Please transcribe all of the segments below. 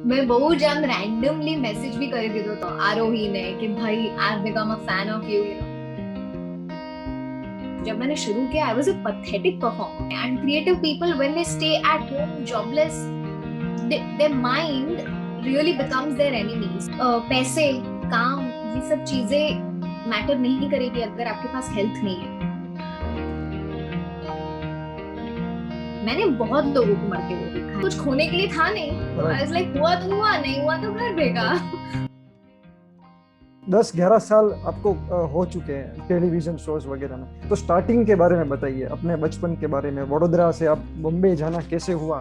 मैं बहुत जन रैंडमली मैसेज भी कर देता तो आरोही ने कि भाई I have become a fan of you you know. जब मैंने शुरू किया I was a pathetic performer and creative people when they stay at home jobless their mind really becomes their enemies. पैसे, काम, ये सब चीजें मैटर नहीं करेगी अगर आपके पास हेल्थ नहीं है। मैंने बहुत लोगों को मरते हुए देखा है। कुछ खोने के लिए था नहीं तो आई वाज लाइक हुआ तो हुआ, नहीं हुआ तो घर भेगा। 10-11 साल आपको हो चुके हैं टेलीविजन शोज वगैरह में, तो स्टार्टिंग के बारे में बताइए, अपने बचपन के बारे में। वडोदरा से आप बॉम्बे जाना कैसे हुआ?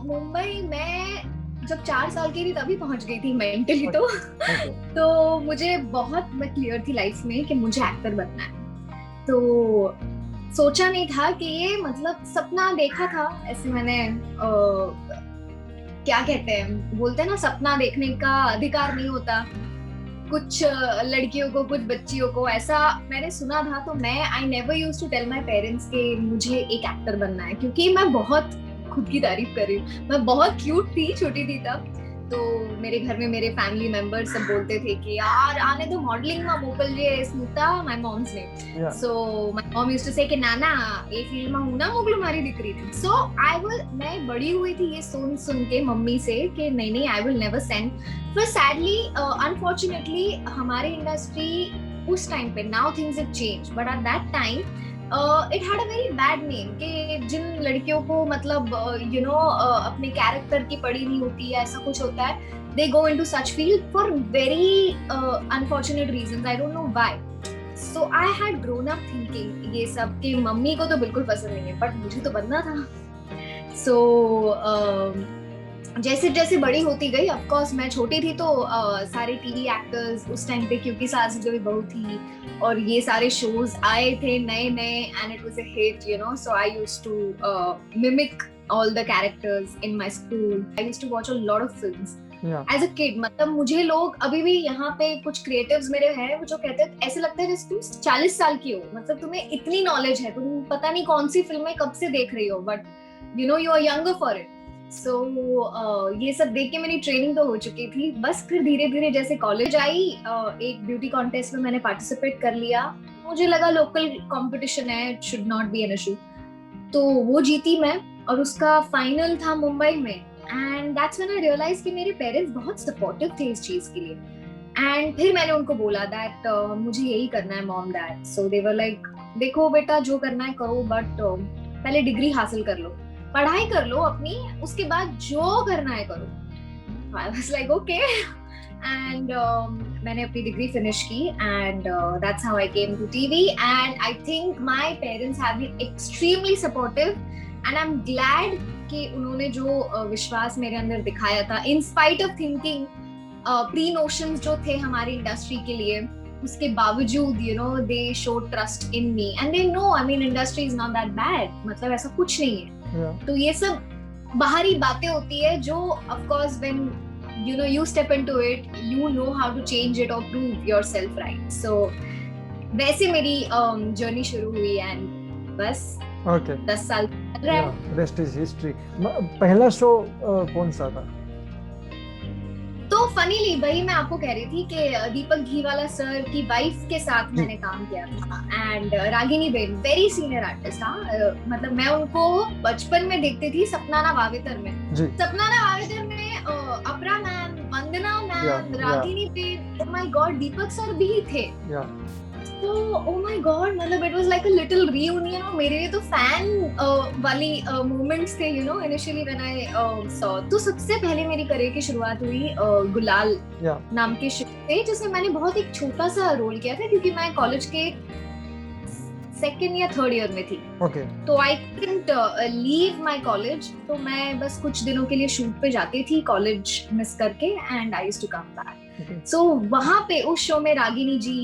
मुंबई में जब 4 साल की थी तभी पहुंच गई थी मेंटली तो। Okay. तो मुझे बहुत मैं क्लियर थी लाइफ में कि मुझे एक्टर बनना है। तो सोचा नहीं था कि ये मतलब सपना देखा था ऐसे मैंने क्या कहते हैं, बोलते हैं ना सपना देखने का अधिकार नहीं होता कुछ लड़कियों को, कुछ बच्चियों को, ऐसा मैंने सुना था। तो मैं I never used to tell my parents कि मुझे एक एक्टर बनना है, क्योंकि मैं बहुत खुद की तारीफ कर रही हूँ, मैं बहुत क्यूट थी, छोटी थी तब। तो मेरे घर में मेरे फैमिली मेंबर्स सब बोलते थे कि यार आने तो मॉडलिंग में मोकलिए स्मिता, माय मॉम्स ने। Yeah. So my mom used to say कि नाना ये फील्ड में हूं ना मोकलो मारी दिकरी थी। सो आई विल, मैं बड़ी हुई थी ये सुन सुन के मम्मी से कि नहीं नहीं आई विल नेवर सेंड। फिर सैडली अनफॉर्चुनेटली हमारे इंडस्ट्री उस टाइम पे, now things have change but at that time it had a very bad name कि जिन लड़कियों को मतलब यू नो अपने कैरेक्टर की पड़ी नहीं होती है, ऐसा कुछ होता है, they go into such field for very unfortunate reasons, I don't know why. So I had grown up thinking ये सब कि मम्मी को तो बिल्कुल पसंद नहीं है बट मुझे तो बनना था। So जैसे जैसे बड़ी होती गई, ऑफ कोर्स मैं छोटी थी तो सारे टीवी एक्टर्स उस टाइम पे, क्योंकि सास भी बहू थी और ये सारे शोज आए थे नए नए and it was a hit you know. So I used to mimic all the characters in my school. I used to watch a lot of films. As a kid, मतलब मुझे लोग अभी भी यहाँ पे कुछ क्रिएटिव्स मेरे हैं जो कहते हैं, ऐसे लगता है जैसे तुम 40 साल की हो, मतलब तुम्हें इतनी नॉलेज है, तुम पता नहीं कौन सी फिल्में कब से देख रही हो, but you know you are younger for it. So ये सब देख के मेरी ट्रेनिंग तो हो चुकी थी। बस फिर धीरे धीरे जैसे कॉलेज आई, एक ब्यूटी कॉन्टेस्ट में मैंने पार्टिसिपेट कर लिया। मुझे लगा लोकल कंपटीशन है, it should not be an issue, तो वो जीती मैं और उसका फाइनल था मुंबई में। And that's when I realize कि मेरे पेरेंट्स बहुत सपोर्टिव थे इस चीज के लिए। एंड फिर मैंने उनको बोला दैट मुझे यही करना है mom dad. So they were like देखो बेटा जो करना है करो, बट पहले डिग्री हासिल कर लो, पढ़ाई कर लो अपनी, उसके बाद जो करना है करो। I was like okay and मैंने अपनी डिग्री फिनिश की and that's how I came to TV. And I think my parents have been extremely supportive and I am glad कि उन्होंने जो विश्वास मेरे अंदर दिखाया था, in spite of thinking pre notions जो थे हमारी इंडस्ट्री के लिए, उसके बावजूद you know they show trust in me and they know I mean industry is not that bad, मतलब ऐसा कुछ नहीं है। तो ये सब बाहरी बातें होती है जो of course when you know you step into it, you know how to change it or prove yourself right. So वैसे मेरी जर्नी शुरू हुई एंड बस Okay. 10 साल चल रहा है। Rest is history. पहला शो कौन सा था? तो फनीली वही मैं आपको कह रही थी कि दीपक घीवाला सर की वाइफ के साथ मैंने काम किया था and Ragini Ben very senior artist. हाँ मतलब मैं उनको बचपन में देखती थी सपनाना वावेतर में, सपनाना वावेतर में अपरा ma'am, Vandana ma'am, Ragini Ben, oh my God Deepak sir भी थे। तो ओह माय गॉड मतलब it was like a little reunion और मेरे लिए तो फैन वाली मोमेंट्स थे you know initially when I saw. तो सबसे पहले मेरी करियर की शुरुआत हुई गुलाल नाम के शो से, जिसमें मैंने बहुत एक छोटा सा रोल किया था क्योंकि मैं कॉलेज के सेकेंड या थर्ड ईयर में थी। तो I can't leave my college, तो मैं बस कुछ दिनों के लिए शूट पे जाती थी कॉलेज मिस करके and I used to come back. So वहां पे उस शो में रागिनी जी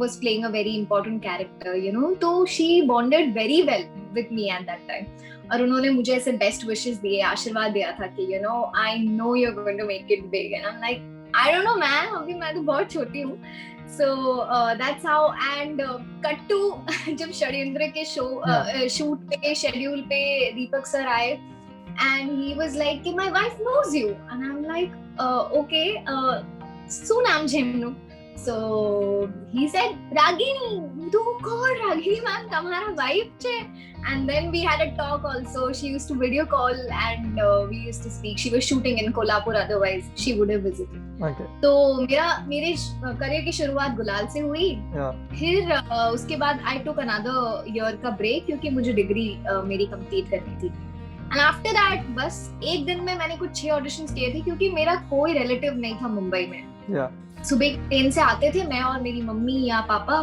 was playing a very important character you know, तो she bonded very well with me at that time और उन्होंने मुझे ऐसे बेस्ट विशेस दिए, आशीर्वाद दिया था कि you know I know you're going to make it big and I'm like I don't know man, अभी मैं तो बहुत छोटी हूँ। So that's how and cut to जब षड्यंत्र के शो शूट पे शेड्यूल पे दीपक सर आए and he was like कि my wife knows you and I'm like okay શું નામ છે એમનું? So he said Ragini, તું કોણ? Ragini ma'am તમારા wife છે. And then we had a talk also. She used to video call and we used to speak. She was shooting in Kolhapur, otherwise she would have visited. Okay. तो मेरे career की शुरुआत गुलाल से हुई. फिर उसके बाद I took another year का ब्रेक क्योंकि मुझे डिग्री मेरी कंप्लीट करनी थी. And after that बस एक दिन में मैंने कुछ 6 ऑडिशंस किए थे क्योंकि मेरा कोई रिलेटिव नहीं था मुंबई में. सुबह ट्रेन से आते थे मैं और मेरी मम्मी या पापा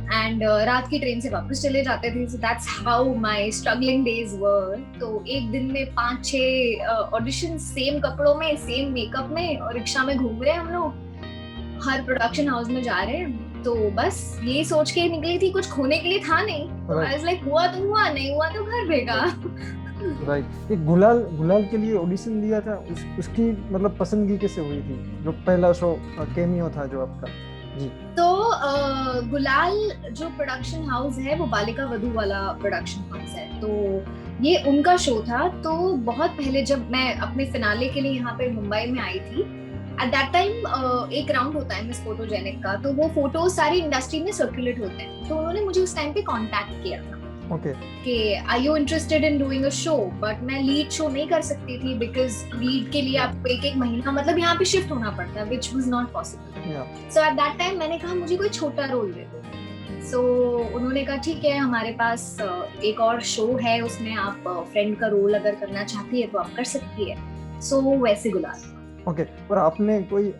एंड रात की ट्रेन से वापस चले जाते थे. So that's how my struggling days were. तो एक दिन में 5-6 ऑडिशन सेम कपड़ों में, सेम मेकअप में, और रिक्शा में घूम रहे हैं हम लोग, हर प्रोडक्शन हाउस में जा रहे हैं. तो बस ये सोच के निकली थी, कुछ खोने के लिए था नहीं. तो आई वाज लाइक हुआ तो हुआ, नहीं हुआ तो घर भेगा. राइट. ये गुलाल के लिए ऑडिशन दिया था, उसकी मतलब पसंदगी कैसे हुई थी? जो पहला शो कैमियो था जो आपका. जी. तो गुलाल जो प्रोडक्शन हाउस है वो बालिका वधू वाला प्रोडक्शन हाउस है. तो ये उनका शो था. तो बहुत पहले जब मैं अपने फिनाले के लिए यहाँ पे मुंबई में आई थी, एट दैट टाइम एक राउंड होता है मिस फोटोजेनिक का. तो वो फोटो सारी इंडस्ट्री में सर्कुलेट होते हैं. तो उन्होंने मुझे उस टाइम पे कांटेक्ट किया था कि are you interested in doing a show. But मैं लीड शो नहीं कर सकती थी बिकॉज लीड के लिए आपको एक महीना मतलब यहाँ पे शिफ्ट होना पड़ता है, which was not possible. So eight that time मैंने कहा मुझे कोई छोटा रोल दे दो. सो उन्होंने कहा ठीक है, हमारे पास एक और शो है, उसमें आप फ्रेंड का रोल अगर करना चाहती है तो आप कर सकती है. सो वैसे गुलाल. ओके. और आपने कोई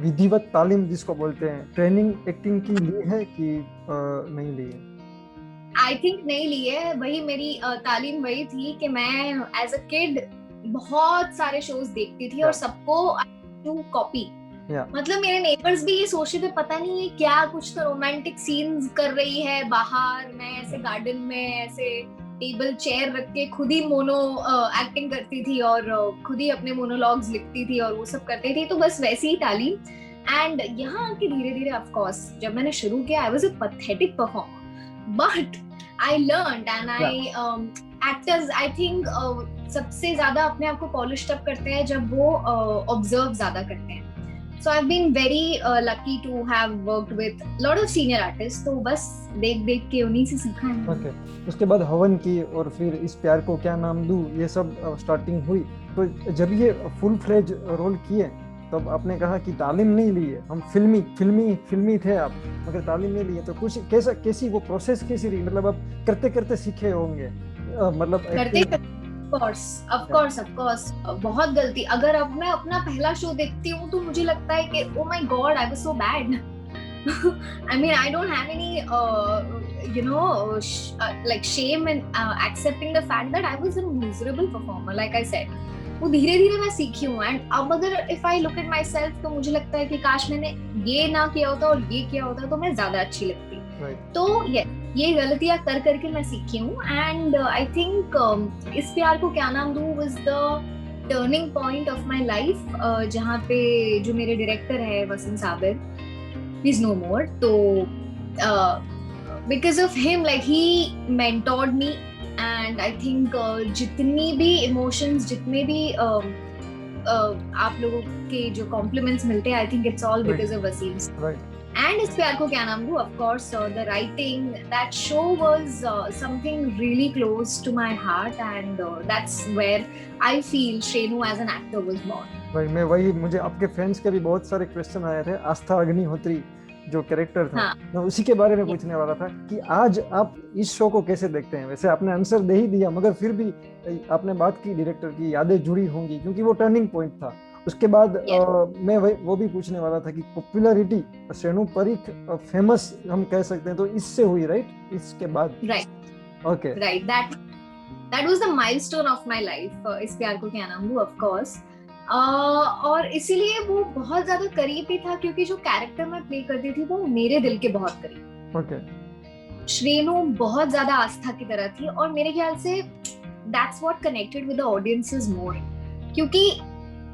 विधिवत तालीम जिसको बोलते हैं, ट्रेनिंग एक्टिंग की ली है कि नहीं ली है? आई थिंक नहीं ली है. वही मेरी तालीम वही थी कि मैं एज अ किड बहुत सारे शोज देखती थी और सबको टू कॉपी. मतलब मेरे नेबर्स भी ये सोचते थे पता नहीं है क्या, कुछ तो रोमांटिक सीन्स कर रही है बाहर. मैं ऐसे गार्डन में ऐसे टेबल चेयर रख के खुद ही मोनो एक्टिंग करती थी और खुद ही अपने मोनोलॉग्स लिखती थी और वो सब करती थी. तो बस वैसी ही तालीम. एंड यहाँ आके धीरे धीरे ऑफ कोर्स जब मैंने शुरू किया I was a pathetic performer. But I learned and actors I think सबसे ज्यादा अपने आप को पॉलिश तब करते हैं जब वो ऑब्जर्व ज्यादा करते हैं. So I've been very lucky to have worked with lot of senior artists. तो बस देख के उन्हीं से सीखा है. Okay. उसके बाद हवन की और फिर इस प्यार को क्या नाम दूं, ये सब स्टार्टिंग हुई. तो जब ये फुल फ्लेज रोल किए तब आपने कहा कि तालीम नहीं ली है, हम फिल्मी थे आप, मगर तालीम नहीं ली है. तो कुछ कैसी वो प्रोसेस कैसी रही? मतलब आप करते करते सीखे होंगे, मतलब ऑफ कोर्स बहुत गलती. अगर अब मैं अपना पहला शो देखती हूँ तो मुझे लगता है कि oh my God I was so bad. I mean I don't have any like shame in accepting the fact that I was a miserable performer. Like I said, वो धीरे धीरे मैं सीखी हूँ. एंड अब अगर if I look at my self तो मुझे लगता है कि काश मैंने ये ना किया होता और ये किया होता तो मैं ज्यादा अच्छी लगती. तो ये गलतियां कर करके मैं सीखी हूँ. एंड आई थिंक इस प्यार को क्या नाम दूं was the turning point of my life, जहाँ पे जो मेरे डायरेक्टर है वसंत साबिर, ही इज नो मोर. तो because of him like he mentored me. And I think जितनी भी इमोशंस, जितने भी आप लोगों के जो कॉम्प्लीमेंट्स मिलते हैं, I think it's all because of Wasim. And इस प्यार को क्या नाम दूं, of course the writing, that show was something really close to my heart and that's where I feel Shrenu as an actor was born. मुझे आपके फ्रेंड्स के भी बहुत सारे क्वेश्चन आए थे. आस्था अग्निहोत्री जो कैरेक्टर था, मैं उसी के बारे में पूछने वाला था कि आज आप इस शो को कैसे देखते हैं? वैसे आपने आंसर दे ही दिया, मगर फिर भी आपने बात की डायरेक्टर की यादें जुड़ी होंगी क्योंकि वो टर्निंग पॉइंट था. उसके बाद मैं वो भी पूछने वाला था कि पॉपुलैरिटी श्रेनु परीख फेमस हम कह सकते हैं तो इससे हुई, राइट? इसके बाद okay right that was the milestone of my life. इस प्यार को क्या नाम दूं, ऑफ कोर्स. और इसीलिए वो बहुत ज्यादा करीब भी था क्योंकि जो कैरेक्टर मैं प्ले करती थी वो मेरे दिल के बहुत करीब. ओके. श्रेनु बहुत ज्यादा आस्था की तरह थी और मेरे ख्याल से that's what connected with the audiences more. क्योंकि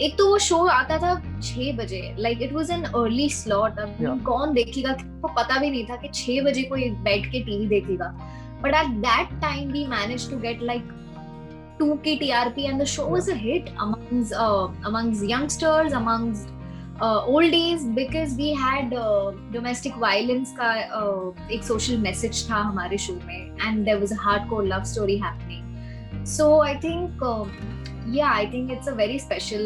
एक तो वो शो आता था 6 बजे, like it was an early slot. अब कौन देखेगा, को पता भी नहीं था कि 6 बजे कोई बैठ के टीवी देखेगा. But at that time we managed to get like 2 की TRP and the show was a hit amongst youngsters, amongst oldies, because we had domestic violence का एक social message था हमारे show में, and there was a hardcore love story happening. So I think I think it's a very special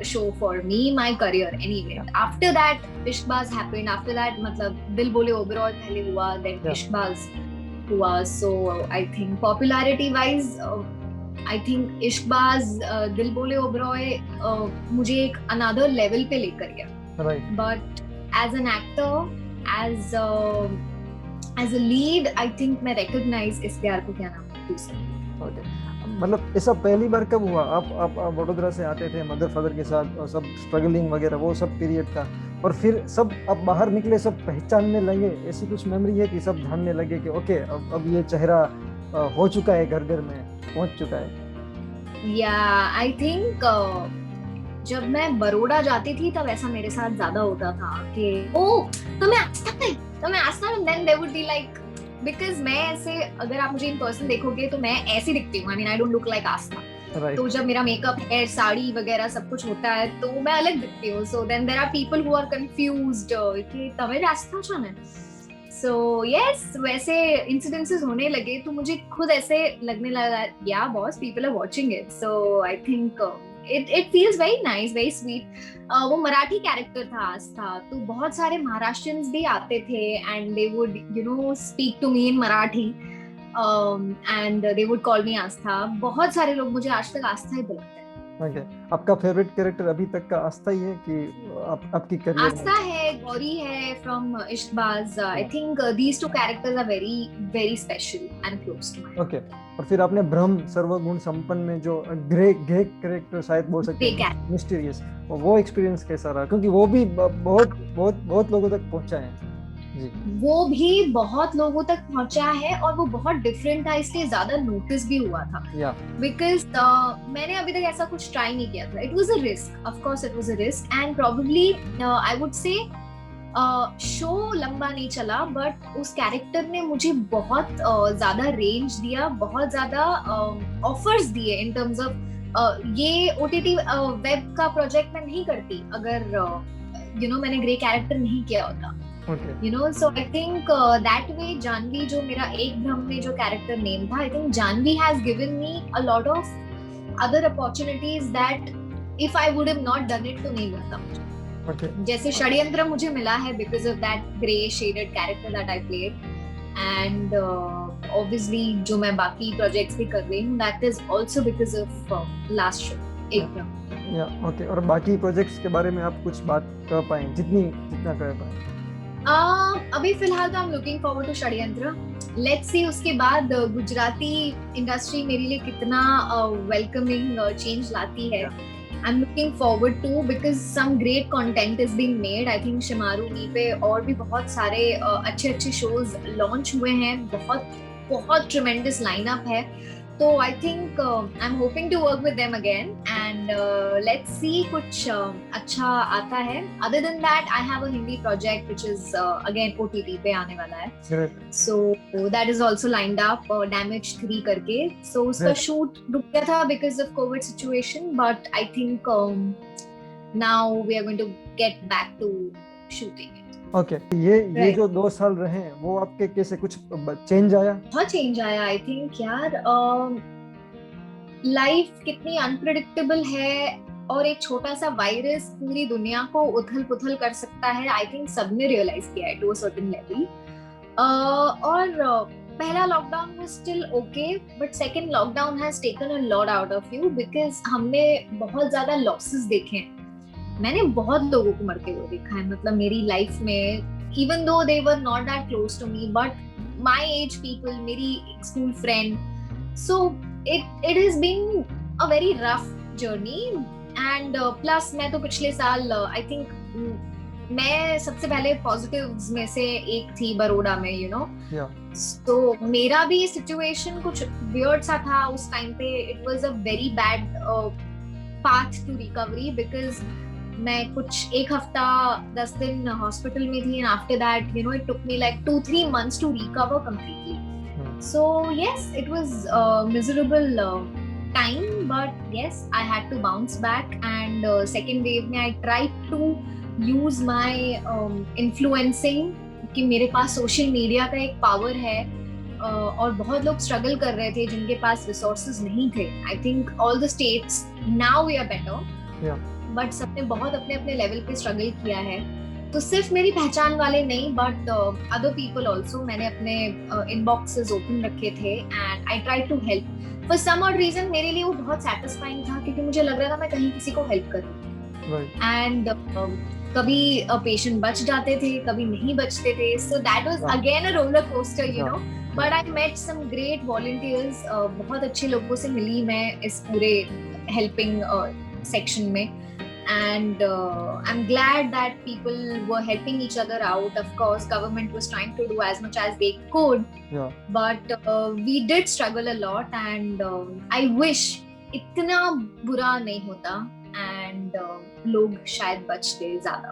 show for me, my career anyway. After that Ishqbaaz happened, after that मतलब दिल बोले ओबरॉय पहले हुआ, then Ishqbaaz हुआ. So I think popularity wise I think Ishqbaaz दिल बोले ओबरॉय मुझे एक another level पे लेकर गया. Right. But as an actor, as a lead, I think मैं recognize इस प्यार को क्या नाम दूसरा. Okay. मतलब ऐसा पहली बार कब हुआ? आप वडोदरा से आते थे मदर फादर के साथ और सब स्ट्रगलिंग वगैरह वो सब पीरियड था, और फिर सब आप बाहर निकले, सब पहचानने लगे, ऐसी कुछ मेमोरी है कि सब जानने लगे कि ओके अब ये चेहरा हो चुका है, घर घर में पहुंच चुका है? या आई थिंक जब मैं बड़ौदा जाती थी तब ऐसा मेरे साथ ज्यादा होता था कि ओ तुम्हें Aastha, then they would be like, because मैं ऐसे, अगर आप मुझे इन पर्सन देखोगे तो मैं ऐसी दिखती हूँ, I mean I don't look like Aastha. तो जब मेरा मेकअप है, साड़ी वगैरह सब कुछ होता है तो मैं अलग दिखती हूँ. So then there are people who are confused कि तवे आस्था छो ने. सो यस, वैसे इंसिडेंसेस होने लगे तो मुझे खुद ऐसे लगने लगा, या boss, people are watching it. So I think it feels very nice, very sweet. वो मराठी कैरेक्टर था आस्था, तो बहुत सारे महाराष्ट्रियंस भी आते थे and they would speak to me in Marathi and they would call me आस्था. बहुत सारे लोग मुझे आज तक आस्था ही बुलाते हैं. Okay. आपका फेवरेट कैरेक्टर अभी तक का आस्था ही है कि आपकी करियर आस्था है, गौरी है from Ishqbaaz. I think these two characters are very very special and close to me. Okay. और फिर आपने ब्रह्म सर्वगुण संपन्न में जो ग्रे कैरेक्टर शायद बोल सकते हैं, मिस्टीरियस, वो एक्सपीरियंस कैसा रहा? क्योंकि वो भी बहुत लोगों तक पहुंचा है. जी. वो भी बहुत लोगों तक पहुंचा है और वो बहुत डिफरेंट था, इसलिए ज्यादा नोटिस भी हुआ था. बिकॉज मैंने अभी तक ऐसा कुछ ट्राई नहीं किया था. It was a risk, of course it was a risk, and probably I would say show लंबा नहीं चला, बट उस कैरेक्टर ने मुझे बहुत ज्यादा रेंज दिया, बहुत ज्यादा ऑफर्स दिए इन टर्म्स ऑफ ये OTT वेब का प्रोजेक्ट मैं नहीं करती अगर मैंने ग्रे कैरेक्टर नहीं किया होता. So I think that way Janvi, जो मेरा एक भ्रम में जो कैरेक्टर नेम था, I think Janvi has given me a lot of other opportunities that if I would have not done it तो नहीं मिलता मुझे. जैसे षड्यंत्र मुझे मिला है because of that grey shaded character that I played, and obviously जो मैं बाकी प्रोजेक्ट्स भी कर रही हूँ, that is also because of last show एक भ्रम. Okay. और बाकी प्रोजेक्ट्स के बारे में आप कुछ बात कर पाएं, जितना कर पाएं? अभी फिलहाल तो I'm looking forward to षड्यंत्र. Let's see उसके बाद गुजराती इंडस्ट्री मेरे लिए कितना welcoming change लाती है. I'm looking forward to, because some great content is being made. I think Shimaru Me पे और भी बहुत सारे अच्छे shows launch हुए हैं. बहुत tremendous lineup है. So I think I'm hoping to work with them again, and let's see कुछ अच्छा आता है. Other than that, I have a Hindi project which is again OTT पे आने वाला है. So that is also lined up, Damage 3 करके. So उसका shoot रुक गया था because of COVID situation, but I think now we are going to get back to shooting it. Okay. ये जो 2 साल रहे वो आपके कैसे कुछ चेंज आया? बहुत चेंज आया. आई थिंक यार लाइफ कितनी अनप्रेडिक्टेबल है और एक छोटा सा वायरस पूरी दुनिया को उथल पुथल कर सकता है. आई थिंक सबने रियलाइज किया है टू अ सर्टेन लेवल. और पहला lockdown was still okay, but second lockdown has taken a lot out of you, because हमने बहुत ज्यादा लॉसेस देखे हैं. मैंने बहुत लोगों को मरते हुए देखा है, मतलब मेरी लाइफ में, even though they were not that close to me, but my age people, मेरी school friend. So it has been a very rough journey. And plus मैं तो पिछले साल आई थिंक मैं सबसे पहले पॉजिटिव्स में से एक थी बड़ौदा में, So मेरा भी सिचुएशन कुछ वियर्ड सा था उस टाइम पे. It was a very bad path to recovery, because मैं कुछ एक हफ्ता 10 दिन हॉस्पिटल में थी, and after that it took me like 2-3 months to recover completely. So yes, it was miserable time, but yes, I had to bounce back. And second wave में I tried to use my influencing, कि मेरे पास social media का एक power है, और बहुत लोग struggle कर रहे थे जिनके पास रिसोर्सेज नहीं थे. I think all the states now we are better, but सबने बहुत अपने अपने लेवल पे स्ट्रगल किया है. तो सिर्फ मेरी पहचान वाले नहीं, बट अदर पीपल ऑल्सो. मैंने अपने इनबॉक्सेस ओपन रखे थे and I try to help. For some odd reason मेरे लिए वो बहुत सैटिस्फाइंग था, क्योंकि मुझे लग रहा था मैं कहीं किसी को हेल्प करूं. एंड कभी पेशेंट बच जाते थे, कभी नहीं बचते थे. So that was again a roller coaster, you know. But I met some great volunteers. बहुत अच्छे लोगों से मिली मैं इस पूरे हेल्पिंग सेक्शन में. And I'm glad that people were helping each other out. Of course, government was trying to do as much as they could, but we did struggle a lot, and I wish इतना बुरा नहीं होता and लोग शायद बचते ज़्यादा.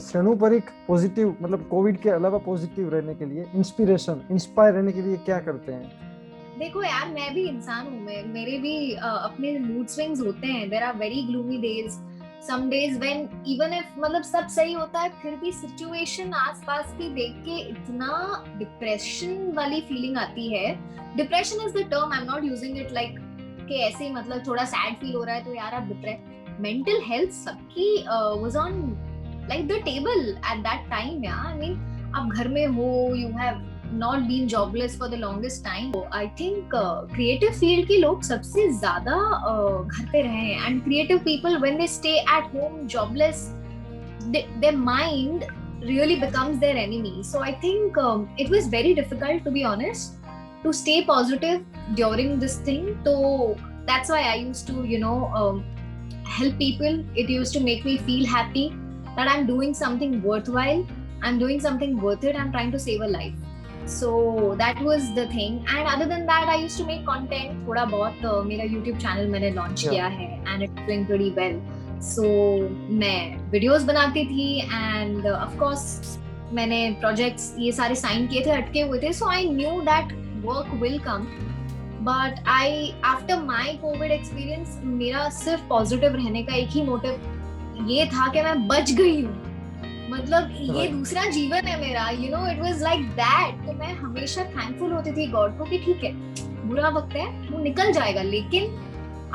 Shrenu Parikh positive, मतलब Covid के अलावा पॉजिटिव रहने के लिए, इंस्पायर रहने के लिए क्या करते हैं? देखो यार, मैं भी इंसान हूँ, मेरे भी अपने मूड स्विंग्स होते हैं. There are very gloomy days, some days when even if मतलब सब सही होता है, फिर भी सिचुएशन आसपास की देख के इतना डिप्रेशन वाली फीलिंग आती है. Depression is the term, I am not using it like कि ऐसे मतलब थोड़ा सैड फील हो रहा है तो यार आप डिप्रेस. मेंटल हेल्थ सबकी was on like the table eight that time. यार आई मीन, आप घर में हो, you have not been jobless for the longest time. I think creative field के लोग सबसे ज़्यादा घर पे रहे हैं. And creative people, when they stay at home jobless, their mind really becomes their enemy. So I think it was very difficult, to be honest, to stay positive during this thing. So that's why I used to, you know, help people. It used to make me feel happy that I'm doing something worthwhile. I'm doing something worth it. I'm trying to save a life. So that was the thing. And other than that, I used to make content. थोड़ा बहुत मेरा YouTube channel मैंने launch किया है and it's doing pretty well. So मैं videos बनाती थी and of course मैंने projects ये सारे sign किए थे, अटके हुए थे. So I knew that work will come. But after my COVID experience, मेरा सिर्फ positive रहने का एक ही motive ये था कि मैं बच गई हूँ. मतलब ये दूसरा जीवन है मेरा, you know. It was like that. तो मैं हमेशा थैंकफुल होती थी गॉड को कि ठीक है, बुरा वक्त है, वो निकल जाएगा, लेकिन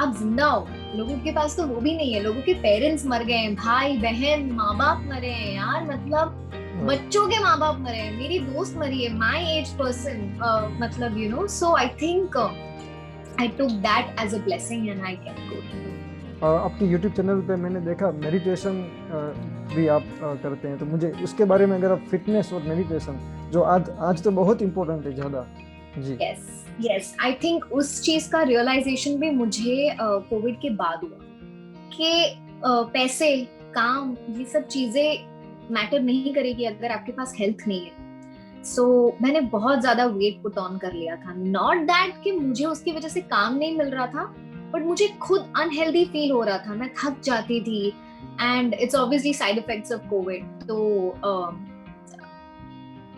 आप जिंदा हो. लोगों के पास तो वो भी नहीं है. लोगों के पेरेंट्स मर गए हैं, भाई बहन माँ बाप मरे हैं यार, मतलब बच्चों के माँ बाप मरे हैं. मेरी दोस्त मरी है, माई एज पर्सन, मतलब you know. So I think I took that as a blessing and I kept going. आपके YouTube चैनल पे मैंने देखा मेडिटेशन भी आप करते हैं, तो मुझे उसके बारे में अगर आप, फिटनेस और मेडिटेशन जो आज तो बहुत इम्पोर्टेंट है ज़्यादा जी. यस आई थिंक उस चीज का रियलाइजेशन भी मुझे कोविड के बाद हुआ कि पैसे, काम, ये सब चीजें मैटर नहीं करेगी अगर आपके पास हेल्थ नहीं है. सो मैंने बहुत ज्यादा वेट पुट ऑन कर लिया था. नॉट दैट कि मुझे उसकी वजह से काम नहीं मिल रहा था, बट मुझे खुद अनहेल्दी फील हो रहा था. मैं थक जाती थी and it's obviously side effects of Covid. तो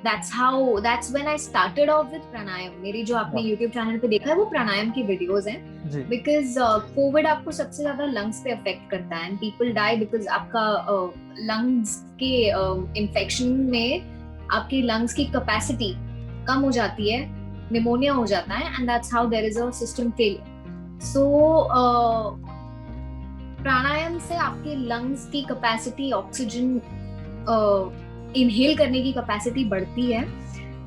that's when I started off with pranayam. मेरी जो आपने YouTube चैनल पे देखा है वो प्राणायाम की वीडियोस हैं, बिकॉज कोविड आपको सबसे ज्यादा लंग्स पे अफेक्ट करता है एंड पीपल डाई बिकॉज आपका लंग्स के इन्फेक्शन में आपकी लंग्स की कैपेसिटी कम हो जाती है, निमोनिया हो जाता है, and that's how there is a system failure. So pranayama से आपके लंग्स की कैपेसिटी, ऑक्सीजन इनहेल करने की कैपेसिटी बढ़ती है.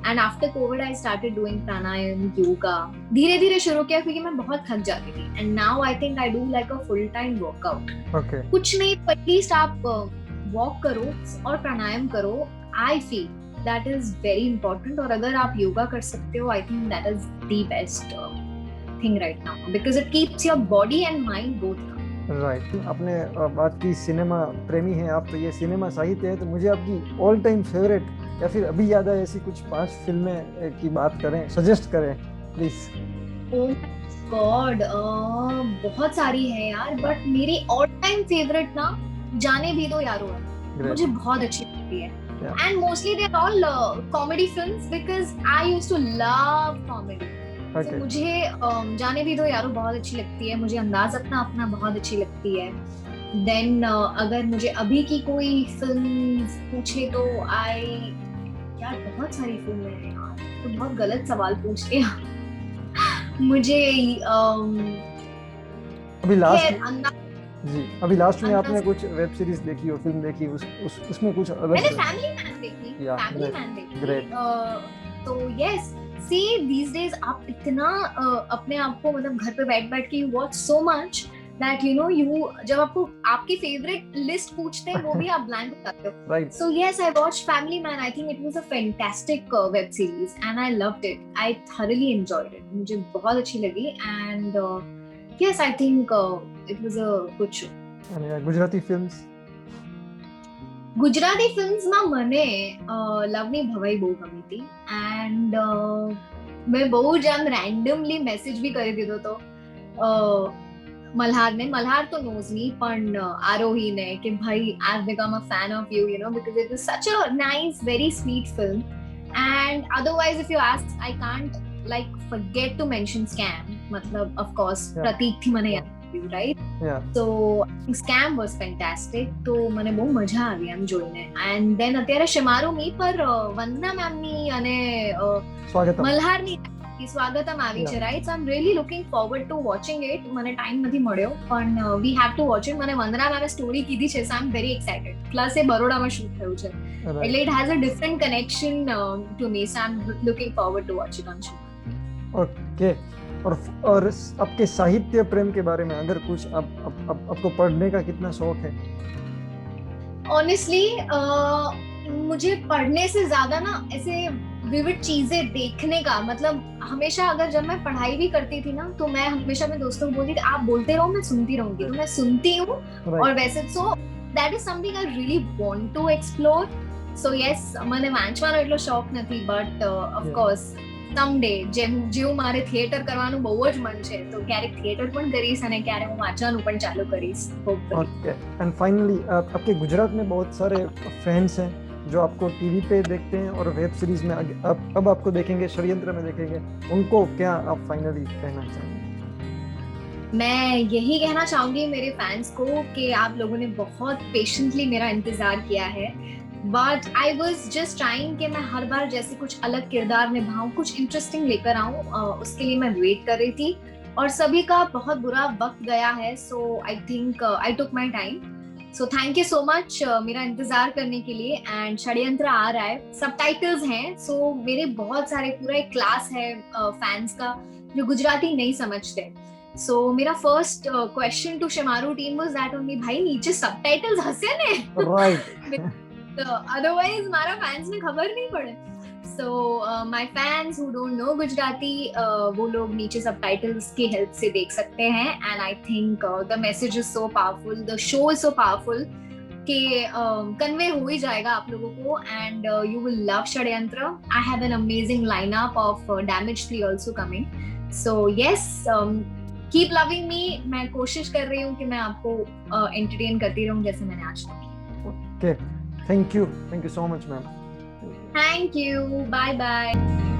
And after Covid I started doing pranayama, yoga. धीरे धीरे शुरू किया क्योंकि मैं बहुत थक जाती थी. And now I think I do like a full time workout. कुछ नहीं, एटलीस्ट आप वॉक करो और प्राणायाम करो. I feel that is very important. और अगर आप योगा कर सकते हो, I think that is the best thing right now, because it keeps your body and mind both. Right. आपने बात की सिनेमा प्रेमी हैं आप, तो ये सिनेमा साहित्य है, तो मुझे आपकी ऑल टाइम फेवरेट या फिर अभी याद आए ऐसी कुछ 5 फिल्में की बात करें, सजेस्ट करें प्लीज. ओह गॉड, बहुत सारी है यार, बट मेरी ऑल टाइम फेवरेट ना जाने भी दो यारो है. मुझे बहुत अच्छी लगती है. And mostly they're all comedy films because I used to love comedy. Okay. मुझे जाने भी दो यारो बहुत अच्छी लगती है, मुझे अंदाज अपना अपना बहुत अच्छी लगती है। देन अगर मुझे अभी की कोई फिल्म पूछे तो यार बहुत सारी फिल्में हैं यार, तो बहुत गलत सवाल पूछ लिया। मुझे अभी लास्ट खैर जी, अभी लास्ट में आपने अंदाज कुछ वेब सीरीज देखी हो, फिल्म देखी, उसमें कुछ अलग मैंने से? फैमिली मैन देखी, या फैमिली मैन देखी। ग्रेट। तो यस, सी दीज डेज आप इतना अपने आप को मतलब घर पे बैठ बैठ के you watch so much that you know you जब आपको आपकी फेवरेट लिस्ट पूछते हैं वो भी आप ब्लैंक हो जाते हो। Right. So yes, I watch family man. I think it was a fantastic web series and I loved it. I thoroughly enjoyed it. मुझे बहुत अच्छी लगी and yes, I think it was a good show. અને Gujarati films? Gujarati ફિલ્મ્સમાં મને લવની ભવાઈ બહુ ગમી હતી and મેં બહુ જ આમ રેન્ડમલી મેસેજ બી કરી દીધો હતો મલ્હારને. મલ્હાર તો નોઝ મી પણ આરોહીને કે ભાઈ I have become a fan of you, you know, because it was such a nice very sweet film. And otherwise if you ask I can't like forget to mention Scam. मतलब of course Prateek थी મને યાદ આવ્યું, right? Yeah. So Scam was fantastic. તો મને બહુ મજા આવી આમ જોઈને. And then અત્યારે શમારો મી પર વંદના મેમની અને મલ્હારની સ્વાગતમ આવી છે, right? So I'm really looking forward to watching it. મને ટાઈમ નથી મળ્યો પણ we have to watch it. મને વંદના મેમે સ્ટોરી કીધી છે, so I'm very excited. Plus એ બરોડામાં શૂટ થયું છે એટલે it has a different connection to me, so I'm looking forward to watch it on show. Okay. और आपके साहित्य प्रेम के बारे में अगर कुछ आपको पढ़ने का कितना शौक है? ऑनेस्टली मुझे पढ़ने से ज्यादा ना ऐसे विविड चीजें देखने का, मतलब हमेशा अगर जब मैं पढ़ाई भी करती थी ना तो मैं हमेशा अपने दोस्तों को बोलती थी आप बोलते रहो मैं सुनती रहूंगी, तो मैं सुनती हूँ। और वैसे so that is something I really want to explore. So yes, મને વાંચવાનો એટલો શોખ નથી બટ ઓફકોર્સ someday જેવું મારે થિયેટર કરવાનું બહુ જ મન છે તો ક્યારેક થિયેટર પણ કરીશ અને ક્યારેક હું વાંચવાનું પણ ચાલુ કરીશ. ओके। एंड फाइनली आपके गुजरात में बहुत सारे फैंस हैं जो आपको टीवी पे देखते हैं और वेब सीरीज में अब आपको देखेंगे, षड्यंत्र में देखेंगे, उनको क्या आप फाइनली कहना चाहेंगे? मैं यही कहना चाहूंगी मेरे फैंस को कि आप लोगों ने बहुत पेशेंटली मेरा इंतजार किया है, but I was just trying कि मैं हर बार जैसे कुछ अलग किरदार निभाऊं, कुछ इंटरेस्टिंग लेकर आऊं, उसके लिए मैं वेट कर रही थी और सभी का बहुत बुरा वक्त गया है. So I think I took my time. So thank you so much मेरा इंतजार करने के लिए. एंड षड्यंत्र आ रहा है, सबटाइटल्स हैं, सो मेरे बहुत सारे पूरा एक क्लास है फैंस का जो गुजराती नहीं समझते. सो मेरा first question to Shemaroo team was that only, भाई नीचे सबटाइटल्स हंसे ने, राइट। अदरवाइज हमारा फैंस ने खबर नहीं पड़े. So my fans who don't know Gujarati, वो लोग नीचे subtitles की help से देख सकते हैं. And I think the message is so powerful, the show is so powerful कि convey हो ही जाएगा आप लोगों को and you will love षड्यंत्र. I have an amazing lineup of Damage 3 also coming. So yes, keep loving me. मैं कोशिश कर रही हूँ कि मैं आपको entertain करती रहूँ जैसे मैंने आज की. Okay, thank you so much, ma'am. Thank you. Bye bye.